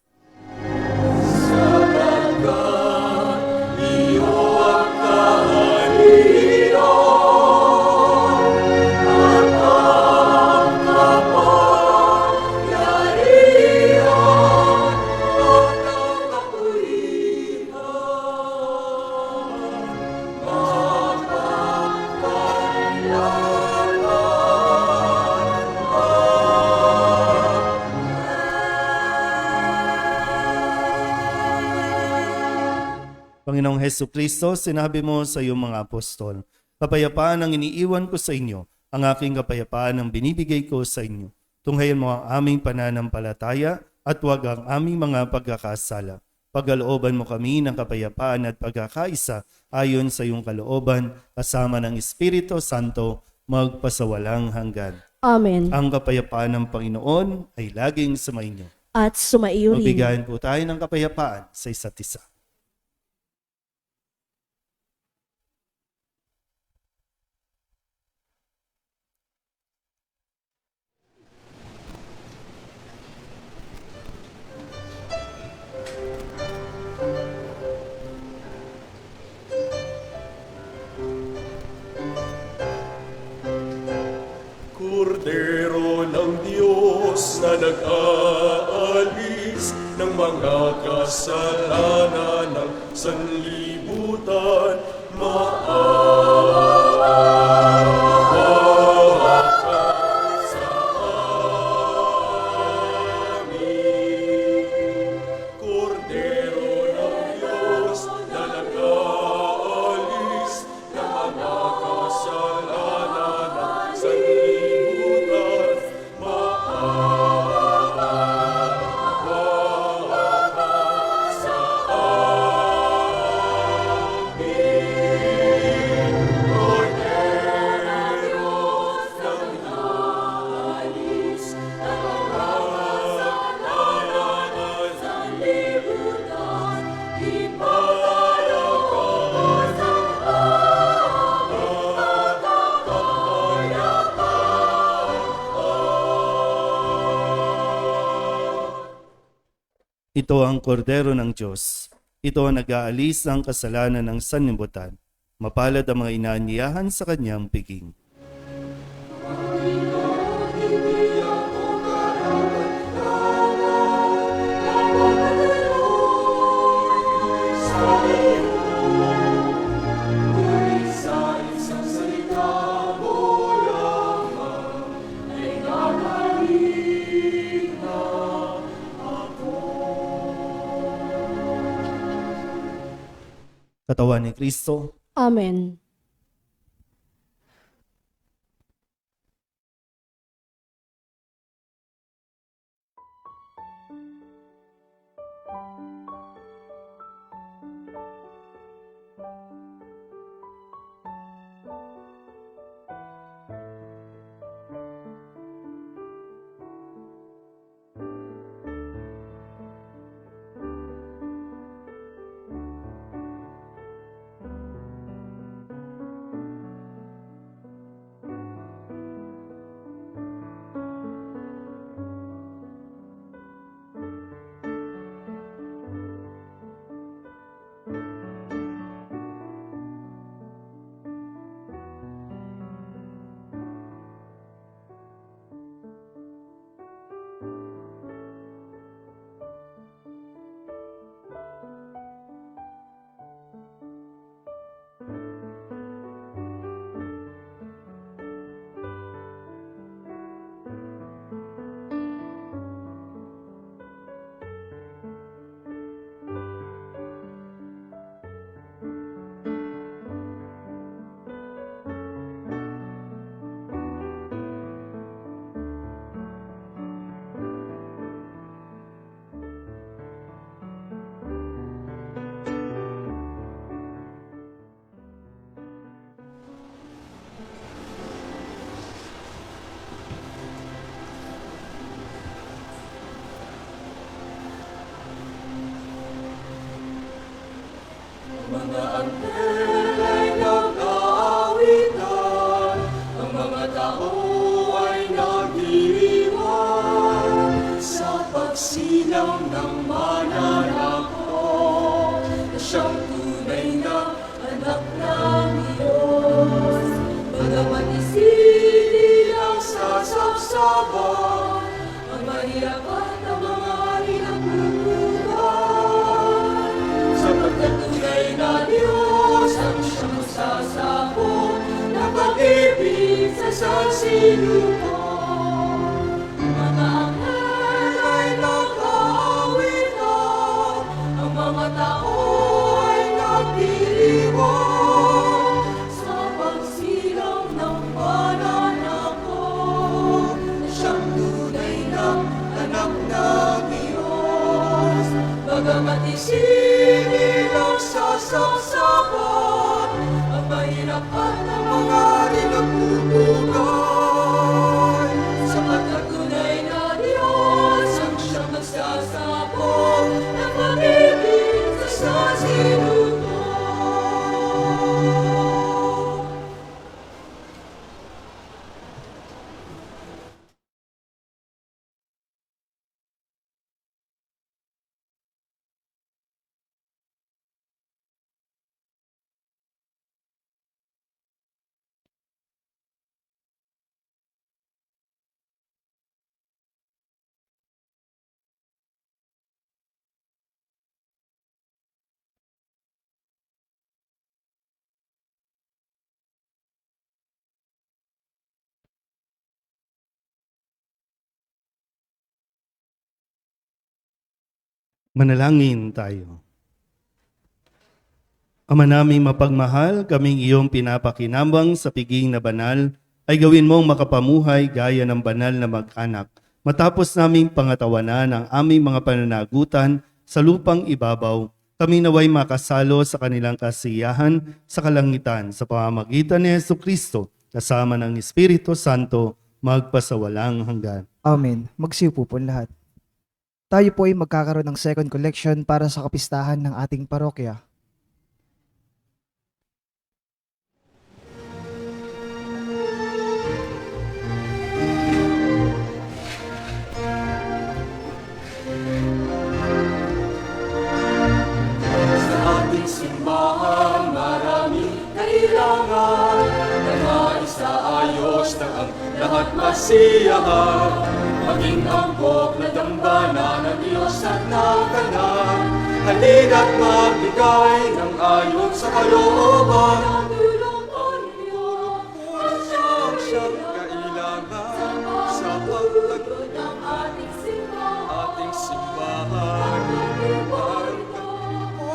Panginoong Hesu Kristo, sinabi mo sa iyong mga apostol, kapayapaan ang iniiwan ko sa inyo, ang aking kapayapaan ang binibigay ko sa inyo. Tunghayan mo ang aming pananampalataya at huwag ang aming mga pagkakasala. Pagkalooban mo kami ng kapayapaan at pagkakaisa ayon sa iyong kalooban, kasama ng Espiritu Santo, magpasawalang hanggan. Amen. Ang kapayapaan ng Panginoon ay laging sumainyo. At sumaiyo rin. Magbigayan po tayo ng kapayapaan sa isa't isa. Kordero ng Diyos na nag-aalis ng mga kasalanan ng sanlibutan, maawa ka sa amin. Kordero ng Diyos na nag-aalis ng mga kasalanan ng sanlibutan, maawa ka sa amin. Kordero ng naalis ng mga kasalanan ng sanlibutan, iparaw ko sa Ito ang kordero ng Diyos. Ito ang nag-aalis ng kasalanan ng sanlibutan. Mapalad ang mga inaanyayahan sa kanyang piging. Katawan ni Kristo, Amen. sa sinuko. Mga anghel ay nag-aawit na, ang mga tao ay nagdiriwang sa pagsilang ng mananakop na siyang tunay na anak ng Diyos. Bagamat isinilang ang sasaksakan, ang mahirap at ang mga nagpupugay, sapagkat tunay na Diyos ang siyang nagsasabong ng pag-ibig sa sinuko. Manalangin tayo. Ama naming mapagmahal, kaming iyong pinapakinabang sa piging na banal, ay gawin mong makapamuhay gaya ng banal na mag-anak. Matapos naming pangatawanan ang aming mga pananagutan sa lupang ibabaw, kami naway makasalo sa kanilang kasiyahan sa kalangitan sa pamamagitan ni Jesucristo, kasama ng Espiritu Santo, magpasawalang hanggan. Amen. Magsiupo po lahat. Tayo po ay magkakaroon ng second collection para sa kapistahan ng ating parokya. Sa ating simbahan, marami kailangan na maisaayos na ang lahat masiyahan. Maging angkop na dambana ng Diyos at ng kanan. Halina't magbigay ng ayon sa kalooban. Ang tulong tayo at siyang kailangan sa pagtagod ng ating simbahan.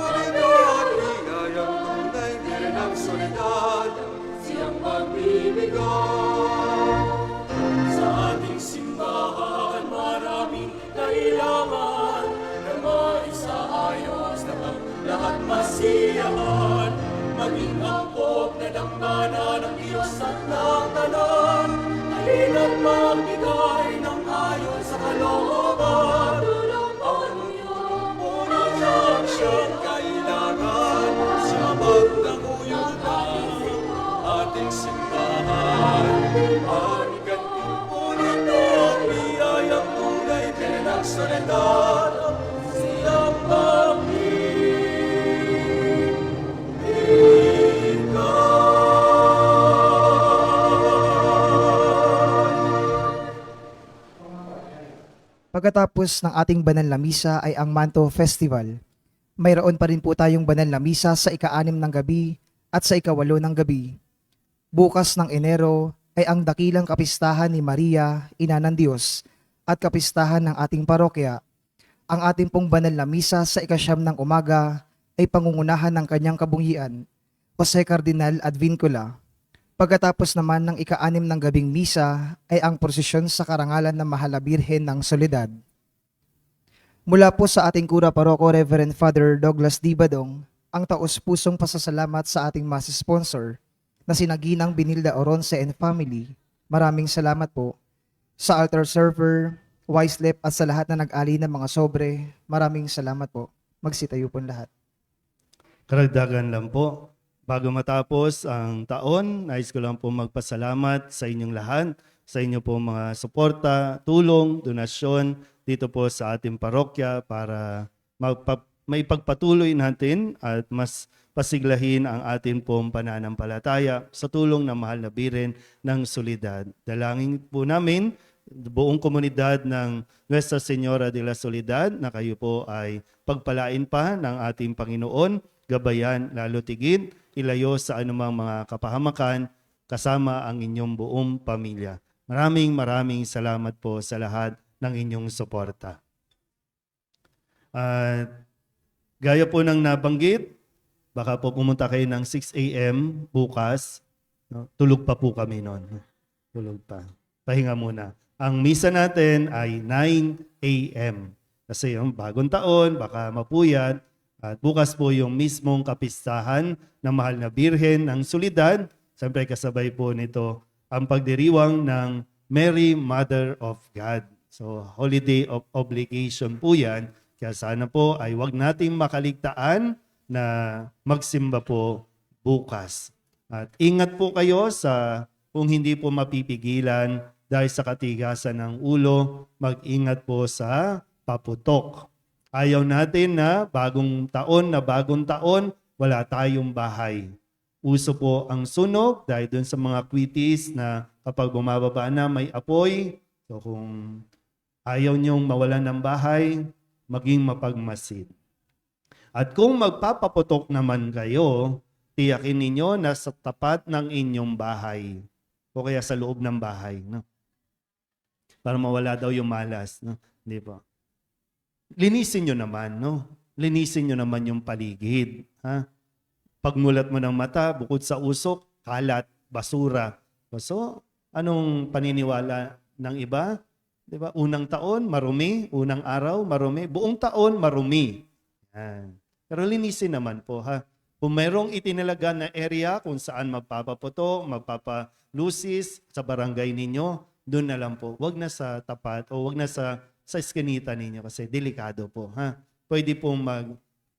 At bigayang tunay din ang solidad, siyang magbibigay. Sa ating simbahan, maraming kailangan na maisaayos na ang lahat masiyahan. Maging angkop na dambana ng Diyos at ng tanan. Halina't magbigay ng ayon sa kalooban. Ang punong ng siyang kailangan sa pagtaguyutan ating simbahan. Ang gantipunan ng biyayang tunay din ang solidad, siyang Pagkatapos ng ating banal na misa ay ang Manto Festival. Mayroon pa rin po tayong banal na misa sa ika-6 ng gabi at sa ika-8 ng gabi. Bukas ng Enero ay ang dakilang kapistahan ni Maria, Ina ng Diyos, at kapistahan ng ating parokya. Ang ating pong banal na misa sa ika-9 ng umaga ay pangungunahan ng kanyang kabunghian, Jose Cardinal Advincula. Pagkatapos naman ng ika-6 ng gabing misa ay ang prosesyon sa karangalan ng Mahal na Birhen ng Soledad. Mula po sa ating Kura Paroko, Reverend Father Douglas D. Badong, ang taos-pusong pasasalamat sa ating mass sponsor na sina Ginang Binilda Oronce and family. Maraming salamat po. Sa altar server, Wiselep at sa lahat na nag-ali ng mga sobre, maraming salamat po. Magsitayo po lahat. Karagdagan lang po. Bago matapos ang taon, nais ko lang po magpasalamat sa inyong lahat, sa inyo po mga suporta, tulong, donasyon dito po sa ating parokya para maipagpatuloy natin at mas pasiglahin ang ating pong pananampalataya sa tulong ng Mahal na Birhen ng Soledad. Dalangin po namin buong komunidad ng Nuestra Señora de la Soledad na kayo po ay pagpalain pa ng ating Panginoon, gabayan, lalo tigit, ilayo sa anumang mga kapahamakan, kasama ang inyong buong pamilya. Maraming salamat po sa lahat ng inyong suporta. At gaya po ng nabanggit, baka po pumunta kayo ng 6 a.m. bukas. No? Tulog pa po kami noon. Tulog pa. Pahinga muna. Ang misa natin ay 9 a.m. Kasi yung bagong taon, baka mapuyat. At bukas po yung mismong kapistahan ng Mahal na Birhen ng Solidad. Siyempre kasabay po nito ang pagdiriwang ng Mary Mother of God. So holiday of obligation po yan. Kaya sana po ay wag nating makaligtaan na magsimba po bukas. At ingat po kayo sa kung hindi po mapipigilan dahil sa katigasan ng ulo, mag-ingat po sa paputok. Ayaw natin na bagong taon, wala tayong bahay. Uso po ang sunog dahil dun sa mga quitis na kapag bumababa na may apoy. So kung ayaw niyong mawalan ng bahay, maging mapagmasid. At kung magpapaputok naman kayo, tiyakin ninyo na sa tapat ng inyong bahay o kaya sa loob ng bahay. No? Para mawala daw yung malas. No? Hindi po. Linisin nyo naman. No? Linisin nyo naman yung paligid. Ha? Pagmulat mo ng mata, bukod sa usok, kalat, basura. So, anong paniniwala ng iba? Diba? Unang taon, marumi. Unang araw, marumi. Buong taon, marumi. Yan. Pero linisin naman po, ha? Kung mayroong itinalaga na area kung saan magpapaputo, magpapalusis sa barangay ninyo, doon na lang po. Huwag na sa tapat o huwag na sa eskinita ninyo kasi delikado po, ha? Pwede pong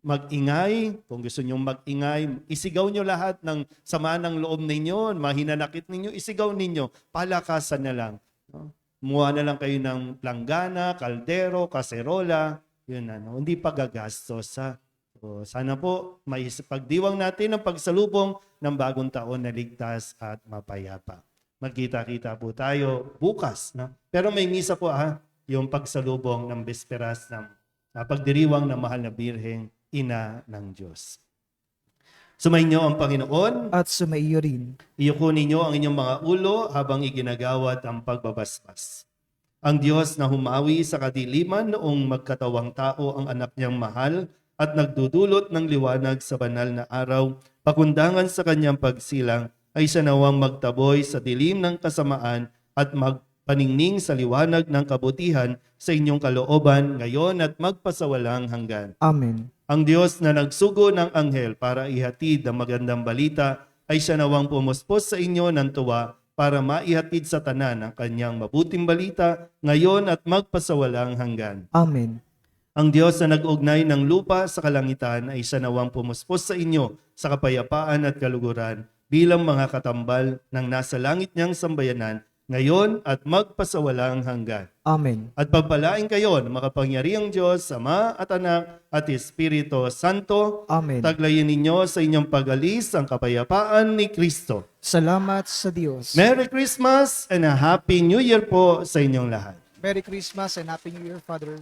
mag-ingay, kung gusto nyo mag-ingay, isigaw nyo lahat ng sama ng loob ninyo, mahinanakit ninyo, isigaw ninyo, palakasan na lang. No? Muha na lang kayo ng planggana, kaldero, kaserola, yun ano, hindi pagagastos ha. So, sana po, may pagdiwang natin ang pagsalubong ng bagong taon na ligtas at mapayapa. Magkita-kita po tayo bukas. No? Pero may misa po yung pagsalubong ng bisperas ng pagdiriwang ng Mahal na Birheng Ina ng Diyos. Sumainyo ang Panginoon. At sumaiyo rin. Iyuko ninyo ang inyong mga ulo habang iginagawad ang pagbabasbas. Ang Diyos na humawi sa kadiliman noong magkatawang tao ang anak niyang mahal at nagdudulot ng liwanag sa banal na araw, pakundangan sa kanyang pagsilang, ay siya nawang magtaboy sa dilim ng kasamaan at magpaningning sa liwanag ng kabutihan sa inyong kalooban ngayon at magpasawalang hanggan. Amen. Ang Diyos na nagsugo ng anghel para ihatid ang magandang balita ay siya nawang pumuspos sa inyo ng tuwa para maihatid sa tanan ang kanyang mabuting balita ngayon at magpasawalang hanggan. Amen. Ang Diyos na nag-ugnay ng lupa sa kalangitan ay siya nawang pumuspos sa inyo sa kapayapaan at kaluguran bilang mga katambal ng nasa langit niyang sambayanan ngayon at magpasawalang hanggan. Amen. At pagpalain kayo ng makapangyarihang Diyos, Ama at Anak at Espiritu Santo. Amen. Taglayin ninyo sa inyong pag-alis ang kapayapaan ni Kristo. Salamat sa Diyos. Merry Christmas and a Happy New Year po sa inyong lahat. Merry Christmas and Happy New Year, Father.